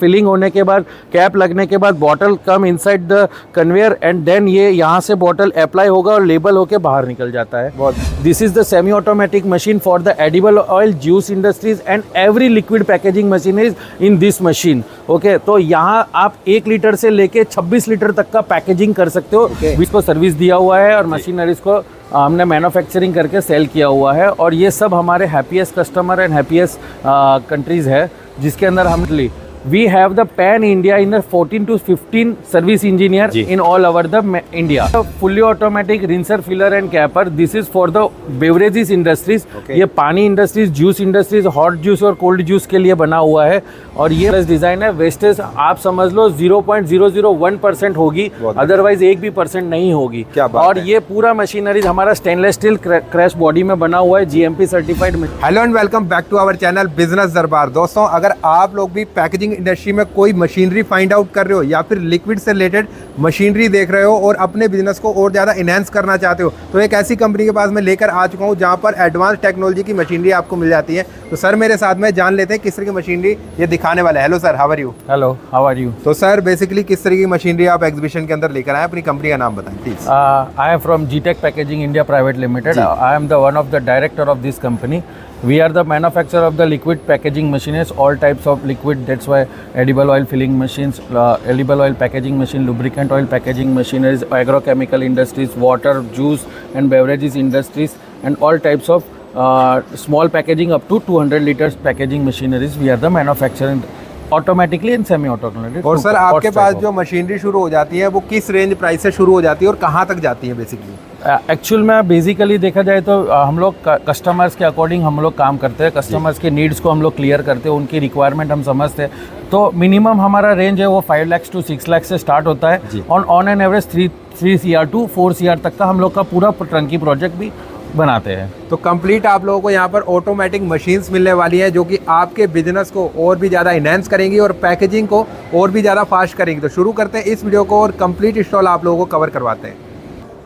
Filling होने के बाद, कैप लगने के बाद bottle come inside the conveyor and then ये यहाँ से बॉटल अप्लाई होगा और लेबल होके बाहर निकल जाता है। This is the semi automatic machine for the edible oil, juice industries and every liquid packaging machine is in this machine. Okay, तो यहाँ आप 1 लीटर से लेके 26 लीटर तक का पैकेजिंग कर सकते हो। इसको सर्विस दिया हुआ है और मशीनरीज को हमने मैन्युफैक्चरिंग करके सेल किया हुआ है। और ये सब हमारे happiest customer and happiest countries है, जिसके अंदर हम we have the pan India in the 14 to 15 service engineer in all over the India. Fully automatic rinser, filler and capper. This is for the beverages industries. ये पानी industries, juice industries, hot juice और cold juice के लिए बना हुआ है। और ये डिज़ाइन है, वेस्टेज आप समझ लो 0.001% होगी, अदरवाइज 1 भी % नहीं होगी। और ये पूरा मशीनरीज हमारा स्टेनलेस स्टील क्रैश बॉडी में बना हुआ है, GMP certified. Hello and welcome back to our channel business Darbar. दोस्तों, अगर आप लोग भी पैकेजिंग इंडस्ट्री में कोई मशीनरी फाइंड आउट कर रहे हो या फिर लिक्विड से रिलेटेड मशीनरी देख रहे हो और अपने बिजनेस को और ज़्यादा इनहेंस करना चाहते हो, तो एक ऐसी कंपनी के पास मैं लेकर आ चुका हूँ जहाँ पर एडवांस टेक्नोलॉजी की मशीनरी आपको मिल जाती है। तो सर मेरे साथ में जान लेते हैं किस तरह की मशीनरी ये दिखाने वाला है। Hello sir, how are you? Hello, how are you? तो सर बेसिकली किस तरह की मशीनरी आप एग्जीबिशन के अंदर लेकर आए, अपनी कंपनी का नाम बताएं प्लीज। आई एम फ्रॉम जीटेक packaging India private limited. I am the one of the director of this company. We are the manufacturer of the liquid packaging machines, all types of liquid. That's why edible oil filling machines, edible oil packaging machine, lubricant oil packaging machineries, agrochemical industries, water, juice and beverages industries, and all types of small packaging up to 200 liters packaging machineries. We are the manufacturer automatically and semi automatic. और sir आपके पास जो machinery शुरू हो जाती है वो किस range price से शुरू हो जाती है और कहाँ तक जाती है बेसिकली? एक्चुअल में बेसिकली देखा जाए तो हम लोग कस्टमर्स के अकॉर्डिंग हम लोग काम करते हैं। कस्टमर्स के नीड्स को हम लोग क्लियर करते हैं, उनकी रिक्वायरमेंट हम समझते हैं। तो मिनिमम हमारा रेंज है वो 5 लाख to 6 लाख से स्टार्ट होता है। On an average 3 CR to 4 CR तक का हम लोग का पूरा टंकी प्रोजेक्ट भी बनाते हैं। तो कंप्लीट आप लोगों को यहाँ पर ऑटोमेटिक मशीन्स मिलने वाली है जो कि आपके बिजनेस को और भी ज़्यादा इनहेंस करेंगी और पैकेजिंग को और भी ज़्यादा फास्ट करेंगी। तो शुरू करते हैं इस वीडियो को और कंप्लीट स्टॉल आप लोगों को कवर करवाते हैं।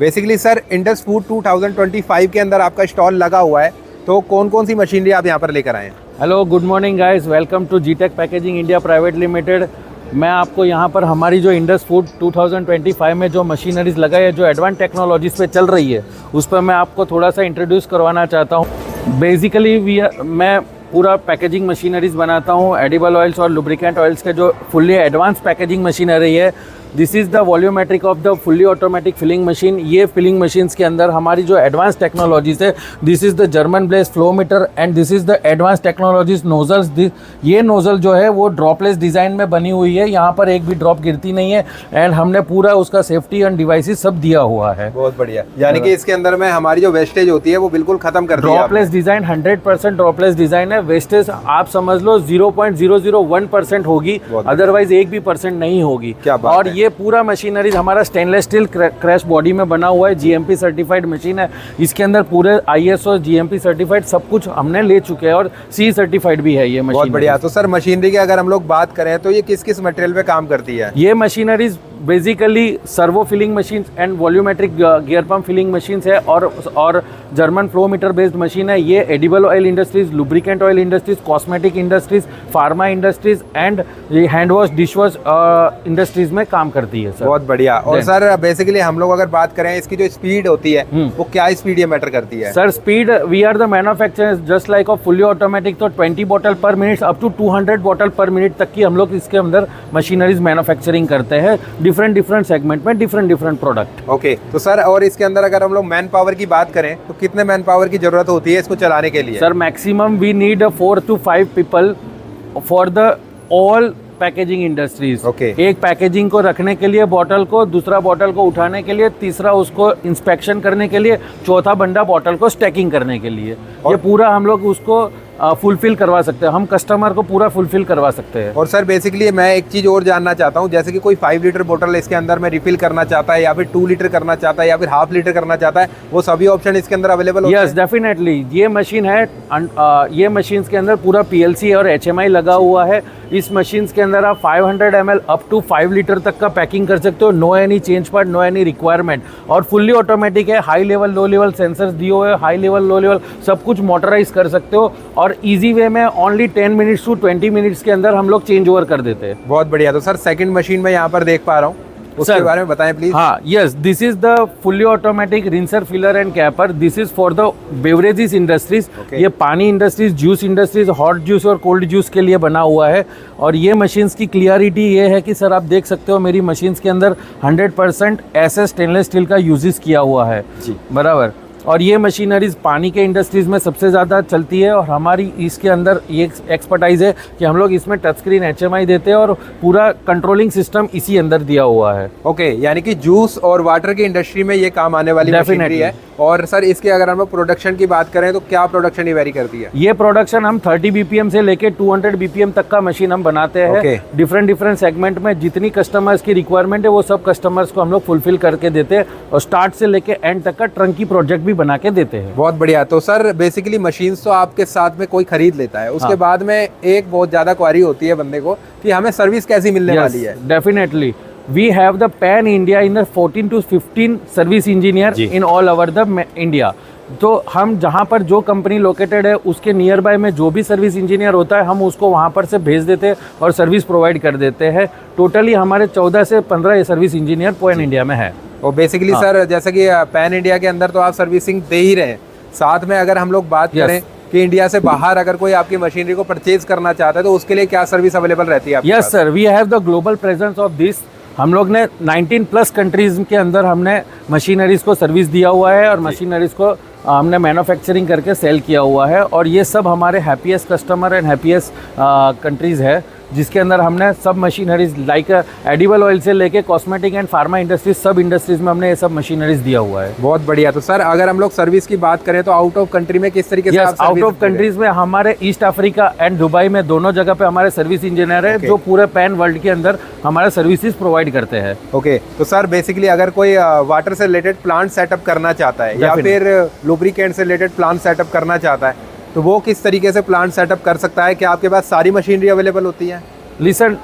बेसिकली सर इंडस फूड 2025 के अंदर आपका स्टॉल लगा हुआ है, तो कौन कौन सी मशीनरी आप यहाँ पर लेकर आए हैं? Hello, good morning guys, welcome to जीटेक पैकेजिंग इंडिया प्राइवेट लिमिटेड। मैं आपको यहाँ पर हमारी जो इंडस फूड 2025 में जो मशीनरीज लगाई है, जो एडवांस टेक्नोलॉजीज़ पे चल रही है, उस पर मैं आपको थोड़ा सा इंट्रोड्यूस करवाना चाहता हूँ। बेसिकली मैं पूरा पैकेजिंग मशीनरीज बनाता हूँ। एडिबल ऑयल्स और लुब्रिकेंट ऑयल्स के जो फुल्ली एडवांस पैकेजिंग मशीनरी है, this is the volumetric of the fully automatic filling machine. ये फिलिंग मशीन्स के अंदर हमारी जो एडवांस टेक्नोलॉजीज है, this is the German bless flow meter and this is the advance technologies nozzles. ये nozzle जो है वो ड्रॉपलेस डिज़ाइन में बनी हुई है, यहाँ पर एक भी ड्रॉप गिरती नहीं है एंड हमने पूरा उसका सेफ्टी एंड डिवाइसेस सब दिया हुआ है। बहुत बढ़िया, यानी कि इसके अंदर में हमारी जो वेस्टेज होती है वो बिल्कुल खत्म कर दी है। ड्रॉपलेस डिज़ाइन 100% ड्रॉपलेस डिज़ाइन है। वेस्टेज आप समझ लो 0.001% होगी, अदरवाइज 1 भी % नहीं होगी। और ये पूरा मशीनरी हमारा स्टेनलेस स्टील क्रैश बॉडी में बना हुआ है, GMP सर्टिफाइड मशीन है। इसके अंदर पूरे ISO GMP सर्टिफाइड सब कुछ हमने ले चुके हैं और CE सर्टिफाइड भी है ये मशीन। बहुत बढ़िया। तो सर मशीनरी की अगर हम लोग बात करें तो ये किस किस मटेरियल पे काम करती है? ये machineries basically servo filling machine and volumetric gear pump filling machines है और German flow meter based machine है। ये edible oil industries, lubricant oil industries, cosmetic industries, pharma industries and ये hand wash, dish wash industries में काम करती है sir. बहुत बढ़िया। और सर बेसिकली हम लोग अगर बात करें इसकी जो स्पीड होती है वो क्या स्पीड ये मैटर करती है? Sir speed, we are the manufacturer just like of fully automatic. तो 20 bottle per minute up to 200 bottle per minute तक की हम लोग इसके अंदर मशीनरीज मैन्युफैक्चरिंग करते हैं, डिफरेंट सेगमेंट में डिफरेंट प्रोडक्ट। ओके, तो सर और इसके अंदर अगर हम लोग मैन पावर की बात करें तो कितने मैन पावर की जरूरत होती है इसको चलाने के लिए? Sir maximum we need 4 to 5 people for the all packaging industries. एक पैकेजिंग को रखने के लिए बॉटल को, दूसरा बॉटल को उठाने के लिए, तीसरा उसको इंस्पेक्शन करने के लिए, चौथा बंदा बॉटल को स्टैकिंग करने के लिए। ये पूरा हम लोग उसको फुलफिल करवा सकते हैं, हम कस्टमर को पूरा फुलफिल करवा सकते हैं। और सर बेसिकली मैं एक चीज़ और जानना चाहता हूँ, जैसे कि कोई 5 लीटर बोतल इसके अंदर में रिफिल करना चाहता है या फिर 2 लीटर करना चाहता है या फिर ½ लीटर करना चाहता है, वो सभी ऑप्शन इसके अंदर अवेलेबल होते हैं? Yes definitely. ये मशीन है, ये मशीन के अंदर पूरा PLC और HMI लगा हुआ है। इस मशीन के अंदर आप 500 ml अप टू 5 लीटर तक का पैकिंग कर सकते हो, no any change part, no any requirement. और फुल्ली ऑटोमेटिक है, high level low level sensors दिए हुए, हाई लेवल लो लेवल सब कुछ मोटराइज कर सकते हो। और इजी वे में ओनली 10 मिनट्स टू 20 मिनट्स के अंदर हम लोग चेंज ओवर कर देते हैं। बहुत बढ़िया। तो सर सेकंड मशीन में यहाँ पर देख पा रहा हूँ, उसके सर, बारे में बताएं प्लीज। हाँ, yes, this is the fully automatic rinser, filler and capper. This is for the beverages industries. ये पानी industries, juice industries, hot juice और कोल्ड जूस के लिए बना हुआ है। और ये मशीन्स की क्लियरिटी ये है कि सर आप देख सकते हो मेरी मशीन्स के अंदर 100% ऐसे स्टेनलेस स्टील का यूजेस किया हुआ है जी, बराबर। और ये मशीनरीज पानी के इंडस्ट्रीज़ में सबसे ज़्यादा चलती है और हमारी इसके अंदर ये एक्सपर्टाइज है कि हम लोग इसमें टच स्क्रीन HMI देते हैं और पूरा कंट्रोलिंग सिस्टम इसी अंदर दिया हुआ है। ओके, यानी कि जूस और वाटर की इंडस्ट्री में ये काम आने वाली मशीनरी है। और सर इसके अगर हम प्रोडक्शन की बात करें तो क्या प्रोडक्शन ये वेरी करती है? ये प्रोडक्शन हम 30 BPM से लेके 200 BPM तक का मशीन हम बनाते हैं। डिफरेंट सेगमेंट में जितनी कस्टमर्स की रिक्वायरमेंट है वो सब कस्टमर्स को हम लोग फुलफिल करके देते हैं और स्टार्ट से लेके एंड तक का ट्रंकी प्रोजेक्ट भी बना के देते हैं। बहुत बढ़िया। तो सर बेसिकली मशीन्स तो आपके साथ में कोई खरीद लेता है, उसके बाद में एक बहुत ज्यादा क्वारी होती है बंदे को कि हमें सर्विस कैसी मिलने वाली है। Definitely we have the pan India in the 14 to 15 service engineer in all over the India। तो हम जहाँ पर जो कंपनी लोकेटेड है उसके नियर बाय में जो भी सर्विस इंजीनियर होता है हम उसको वहाँ पर से भेज देते हैं और सर्विस प्रोवाइड कर देते हैं। टोटली हमारे 14 से 15 सर्विस इंजीनियर पैन इंडिया में है। और बेसिकली सर जैसा कि पैन इंडिया के अंदर तो आप सर्विसिंग दे ही रहे हैं, साथ में अगर हम लोग बात करें कि इंडिया से बाहर अगर कोई आपकी मशीनरी को परचेज करना चाहता है तो उसके लिए क्या सर्विस अवेलेबल रहती है? Yes sir, we have the global presence of this. हम लोग ने 19+ कंट्रीज के अंदर हमने मशीनरीज को सर्विस दिया हुआ है और मशीनरीज को हमने मैन्युफैक्चरिंग करके सेल किया हुआ है। और ये सब हमारे happiest customer and happiest countries है जिसके अंदर हमने सब मशीनरीज लाइक एडिबल ऑयल से लेके कॉस्मेटिक एंड फार्मा इंडस्ट्रीज, सब इंडस्ट्रीज में हमने ये सब मशीनरीज दिया हुआ है। बहुत बढ़िया। तो सर अगर हम लोग सर्विस की बात करें तो आउट ऑफ कंट्री में किस तरीके से आप आउट ऑफ कंट्रीज में हमारे ईस्ट अफ्रीका एंड दुबई में दोनों जगह पे हमारे सर्विस इंजीनियर है जो पूरे पैन वर्ल्ड के अंदर हमारे सर्विसेज प्रोवाइड करते हैं। ओके, तो सर बेसिकली अगर कोई वाटर से रिलेटेड प्लांट सेटअप करना चाहता है या फिर लुब्रिकेंट से रिलेटेड प्लांट सेटअप करना चाहता है तो वो किस तरीके से प्लांट सेटअप कर सकता है? क्या आपके पास सारी मशीनरी अवेलेबल होती है? लिसन,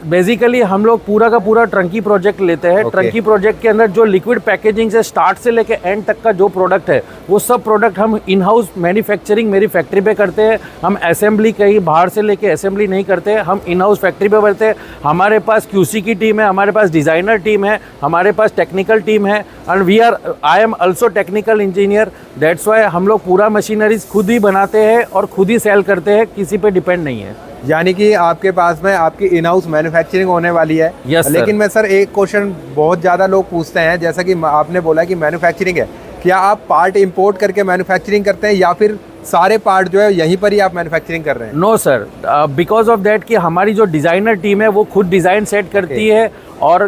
बेसिकली हम लोग पूरा का पूरा ट्रंकी प्रोजेक्ट लेते हैं। ट्रंकी प्रोजेक्ट के अंदर जो लिक्विड पैकेजिंग से स्टार्ट से लेके एंड तक का जो प्रोडक्ट है वो सब प्रोडक्ट हम इन हाउस मैन्युफैक्चरिंग मेरी फैक्ट्री पे करते हैं। हम असेंबली कहीं बाहर से लेके असेंबली नहीं करते हैं, हम इन हाउस फैक्ट्री पे करते हैं। हमारे पास QC की टीम है, हमारे पास डिज़ाइनर टीम है, हमारे पास टेक्निकल टीम है and I am also technical engineer. That's why हम लोग पूरा मशीनरीज खुद ही बनाते हैं और खुद ही सेल करते हैं, किसी पे डिपेंड नहीं है। यानी कि आपके पास में आपकी इन हाउस मैन्युफैक्चरिंग होने वाली है। लेकिन मैं सर एक क्वेश्चन बहुत ज़्यादा लोग पूछते हैं, जैसा कि आपने बोला कि मैन्युफैक्चरिंग है, क्या आप पार्ट इंपोर्ट करके मैन्युफैक्चरिंग करते हैं या फिर सारे पार्ट जो है यहीं पर ही आप मैन्युफैक्चरिंग कर रहे हैं? No sir, because of that कि हमारी जो डिज़ाइनर टीम है वो खुद डिज़ाइन सेट करती है और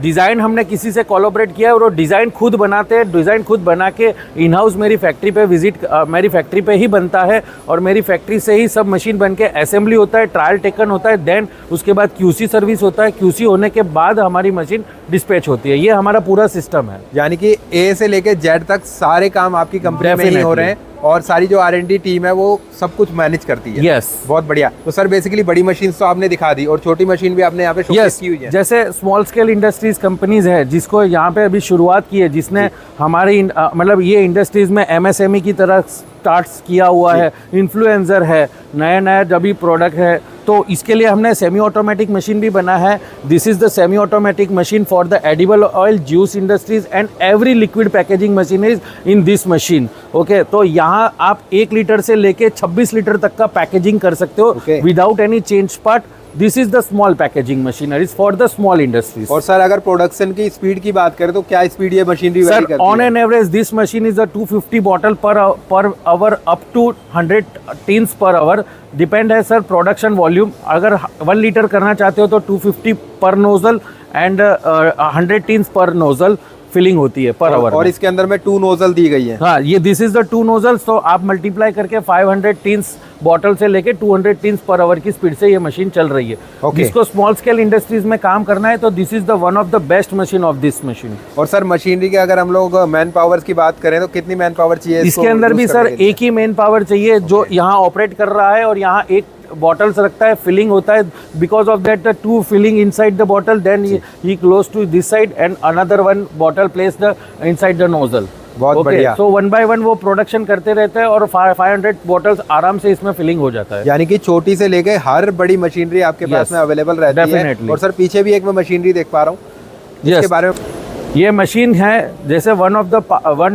डिज़ाइन हमने किसी से कोलैबोरेट किया है और वो डिज़ाइन खुद बनाते हैं। डिज़ाइन खुद बना के इन हाउस मेरी फैक्ट्री पे मेरी फैक्ट्री पे ही बनता है और मेरी फैक्ट्री से ही सब मशीन बन के असेंबली होता है, ट्रायल टेकन होता है, देन उसके बाद QC सर्विस होता है। QC होने के बाद हमारी मशीन डिस्पैच होती है। ये हमारा पूरा सिस्टम है। यानी कि A से लेके Z तक सारे काम आपकी कंपनी में ही हो रहे हैं और सारी जो R&D टीम है वो सब कुछ मैनेज करती है। यस, बहुत बढ़िया। तो सर बेसिकली बड़ी मशीन तो आपने दिखा दी और छोटी मशीन भी आपने यहाँ पे शोकेस की हुई है। जैसे स्मॉल स्केल इंडस्ट्रीज कंपनीज है जिसको यहाँ पे अभी शुरुआत की है, जिसने हमारी मतलब ये इंडस्ट्रीज में MSME की तरह स्टार्ट किया हुआ है, इन्फ्लुएंसर है, नया जब भी प्रोडक्ट है, तो इसके लिए हमने सेमी ऑटोमेटिक मशीन भी बना है। This is the semi automatic machine for the edible oil, juice industries and every liquid packaging machineries in this machine. Okay, तो यहाँ आप 1 लीटर से लेके 26 लीटर तक का पैकेजिंग कर सकते हो without any change part. This is the small packaging machineries for the small industries. और सर अगर प्रोडक्शन की स्पीड की बात करें तो क्या स्पीड ये मशीनरी वेरी करती है? On an average this machine is 250 bottle per hour up to 100 tins per hour. Depend है सर प्रोडक्शन वॉल्यूम। अगर 1 लीटर करना चाहते हो तो 250 per nozzle and 100 tins per nozzle filling होती है पर आवर। और इसके अंदर में 2 नोजल दी गई है। हाँ, ये दिस इज द 2 नोजल्स। तो आप मल्टीप्लाई करके 500 टीन्स बॉटल से लेके 200 टीन्स पर आवर की स्पीड से ये मशीन चल रही है। जिसको स्मॉल स्केल इंडस्ट्रीज में काम करना है तो this is the one of the best machine of this machine. और सर मशीनरी के अगर हम लोग मैन पावर की बात करें तो कितनी मैन पावर चाहिए? इसके अंदर भी सर एक ही मैन पावर चाहिए जो यहाँ ऑपरेट कर रहा है और यहाँ एक बॉटल्स रखता है, फिलिंग होता है। Because of that the 2 filling inside the bottle, then he close to this side and another 1 bottle place the inside the nozzle. बहुत बढ़िया। सो 1 बाय 1 वो प्रोडक्शन करते रहते हैं और 500 बॉटल्स आराम से इसमें फिलिंग हो जाता है। यानी कि छोटी से लेके हर बड़ी मशीनरी आपके पास में अवेलेबल रहती है। Definitely। और सर पीछे भी एक मैं मशीनरी देख पा रहा हूँ, इसके बारे में ये मशीन है जैसे one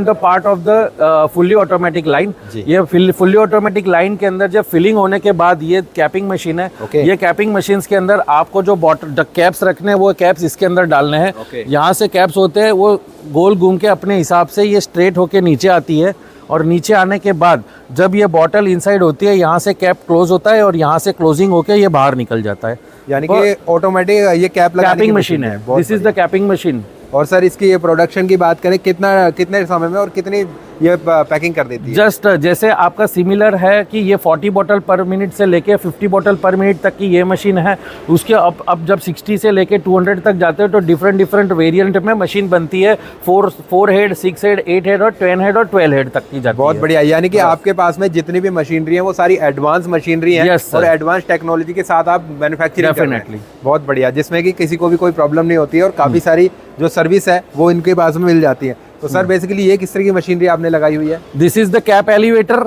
the part of the fully automatic line. ये फुल्ली ऑटोमेटिक लाइन के अंदर जब फिलिंग होने के बाद ये कैपिंग मशीन है। ये कैपिंग मशीन के अंदर आपको जो बॉटल कैप्स रखने हैं वो कैप्स इसके अंदर डालने हैं। यहाँ से कैप्स होते हैं, वो गोल घूम के अपने हिसाब से ये स्ट्रेट होके नीचे आती है और नीचे आने के बाद जब ये बॉटल इनसाइड होती है यहाँ से कैप क्लोज होता है और यहाँ से क्लोजिंग होके ये बाहर निकल जाता है। यानी कि ऑटोमेटिक ये कैपिंग मशीन है। This is the capping machine. और सर इसकी ये प्रोडक्शन की बात करें कितने समय में और कितनी ये पैकिंग कर देती है? जस्ट जैसे आपका सिमिलर है कि ये 40 बॉटल पर मिनट से लेके 50 बॉटल पर मिनट तक की ये मशीन है। उसके अब जब 60 से लेके 200 तक जाते हैं तो डिफरेंट वेरिएंट में मशीन बनती है। 4 हेड, 6 हेड, 8 हेड और 10 हेड और 12 हेड तक की जाती है। बहुत बढ़िया। यानी कि आपके पास में जितनी भी मशीनरी है वो सारी एडवांस मशीनरी है और एडवांस टेक्नोलॉजी के साथ आप मैन्युफैक्चरिंग कर रहे हैं। बहुत बढ़िया, जिसमें कि किसी को भी कोई प्रॉब्लम नहीं होती है और काफी सारी जो सर्विस है वो इनके पास में मिल जाती है। तो सर बेसिकली ये किस तरह की मशीनरी आपने लगाई हुई है? This is the cap elevator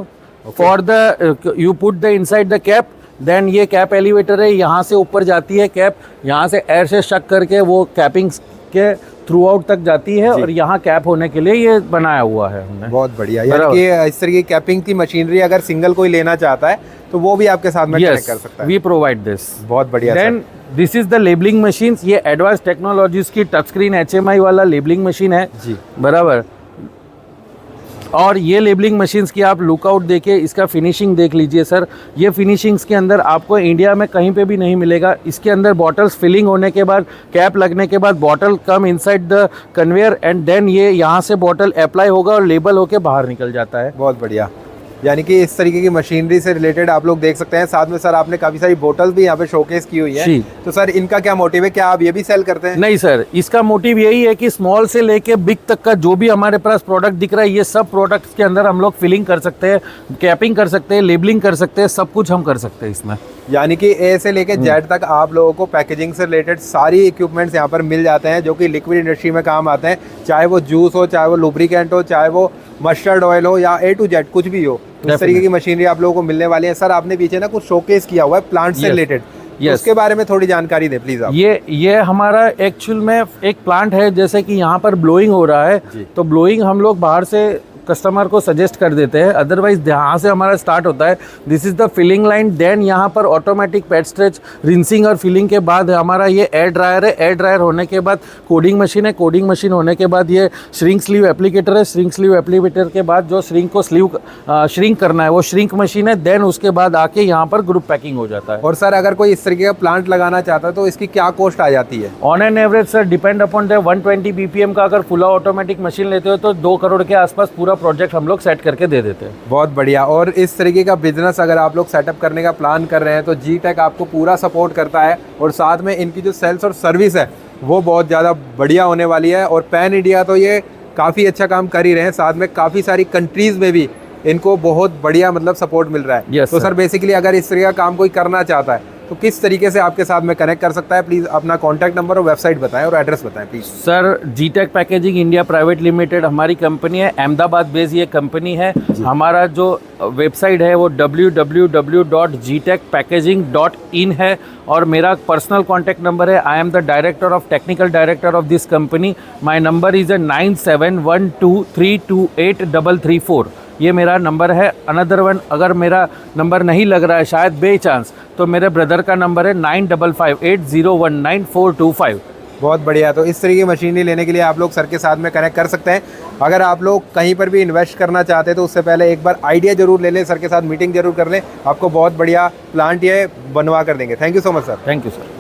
for the you put the inside the cap, then ये कैप एलिवेटर है, यहाँ से ऊपर जाती है कैप, यहाँ से एयर से शक करके वो कैपिंग के थ्रू आउट तक जाती है और यहाँ कैप होने के लिए ये बनाया हुआ है हमने। बहुत बढ़िया। यानी कि इस तरह की कैपिंग की मशीनरी अगर सिंगल कोई लेना चाहता है तो वो भी आपके साथ में कनेक्ट कर सकता है। We provide this. बहुत बढ़िया। Then this is the labelling machine. ये एडवांस टेक्नोलॉजीज की टच स्क्रीन HMI वाला लेबलिंग मशीन है जी, बराबर। और ये लेबलिंग मशीन्स की आप लुकआउट देखिए, इसका फिनिशिंग देख लीजिए सर। ये फिनिशिंग्स के अंदर आपको इंडिया में कहीं पे भी नहीं मिलेगा। इसके अंदर बॉटल्स फिलिंग होने के बाद, कैप लगने के बाद bottle come inside the conveyor and then ये यहाँ से बॉटल अप्लाई होगा और लेबल होके बाहर निकल जाता है। बहुत बढ़िया। यानी कि इस तरीके की मशीनरी से रिलेटेड आप लोग देख सकते हैं। साथ में सर आपने काफी सारी बोतल्स भी यहाँ पे शोकेस की हुई है। तो सर इनका क्या मोटिव है? क्या आप ये भी सेल करते हैं? नहीं सर, इसका मोटिव यही है कि स्मॉल से लेके बिग तक का जो भी हमारे पास प्रोडक्ट दिख रहा है, ये सब प्रोडक्ट्स के अंदर हम लोग फिलिंग कर सकते हैं, कैपिंग कर सकते हैं, लेबलिंग कर सकते हैं, सब कुछ हम कर सकते हैं इसमें। यानी कि ए से लेके जेड तक आप लोगों को पैकेजिंग से रिलेटेड सारी इक्विपमेंट्स यहाँ पर मिल जाते हैं जो कि लिक्विड इंडस्ट्री में काम आते हैं। चाहे वो जूस हो, चाहे वो लुब्रिकेंट हो, चाहे वो मस्टर्ड ऑयल हो या A to Z कुछ भी हो, इस तरीके की मशीनरी आप लोगों को मिलने वाली है। सर आपने पीछे ना कुछ शोकेस किया हुआ है प्लांट से रिलेटेड, उसके बारे में थोड़ी जानकारी दें प्लीज आप। ये हमारा एक्चुअल में एक प्लांट है, जैसे कि यहाँ पर ब्लोइंग हो रहा है तो ब्लोइंग हम लोग बाहर से कस्टमर को सजेस्ट कर देते हैं, अदरवाइज यहाँ से हमारा स्टार्ट होता है। This is the filling line, then यहाँ पर ऑटोमेटिक पैड स्ट्रेच, रिंसिंग और फिलिंग के बाद हमारा ये एयर ड्रायर है। एयर ड्रायर होने के बाद कोडिंग मशीन है, कोडिंग मशीन होने के बाद ये श्रिंक स्लीव एप्लीकेटर है। श्रिंक स्लीव एप्लीकेटर के बाद जो श्रिंक को श्रिंक करना है वो श्रिंक मशीन है। देन उसके बाद आके यहाँ पर ग्रुप पैकिंग हो जाता है। और सर अगर कोई इस तरीके का प्लांट लगाना चाहता है तो इसकी क्या कॉस्ट आ जाती है? On an average sir depend upon the 120 BPM का अगर फुल ऑटोमेटिक मशीन लेते हो तो 2 करोड़ के आसपास पूरा प्रोजेक्ट हम लोग सेट करके दे देते हैं। बहुत बढ़िया। और इस तरीके का बिजनेस अगर आप लोग सेटअप करने का प्लान कर रहे हैं तो G-Tech आपको पूरा सपोर्ट करता है और साथ में इनकी जो सेल्स और सर्विस है वो बहुत ज़्यादा बढ़िया होने वाली है। और पैन इंडिया तो ये काफ़ी अच्छा काम कर ही रहे हैं, साथ में काफ़ी सारी कंट्रीज़ में भी इनको बहुत बढ़िया मतलब सपोर्ट मिल रहा है। तो सर बेसिकली अगर इस तरीके का काम कोई करना चाहता है तो किस तरीके से आपके साथ में कनेक्ट कर सकता है? प्लीज़ अपना कॉन्टैक्ट नंबर और वेबसाइट बताएं और एड्रेस बताएं please. Sir G-Tech packaging India private limited हमारी कंपनी है, अहमदाबाद बेस्ड ये कंपनी है। हमारा जो वेबसाइट है वो www.gtechpackaging.in है और मेरा पर्सनल कॉन्टैक्ट नंबर है, आई am the director of technical director of this company. My number is 9712328334। ये मेरा नंबर है। अनदर वन अगर मेरा नंबर नहीं लग रहा है शायद बाई चांस, तो मेरे ब्रदर का नंबर है 9558019425। बहुत बढ़िया। तो इस तरीके की मशीनरी लेने के लिए आप लोग सर के साथ में कनेक्ट कर सकते हैं। अगर आप लोग कहीं पर भी इन्वेस्ट करना चाहते हैं तो उससे पहले एक बार आइडिया जरूर ले लें, सर के साथ मीटिंग जरूर कर लें, आपको बहुत बढ़िया प्लांट ये बनवा कर देंगे। Thank you so much sir. Thank you sir.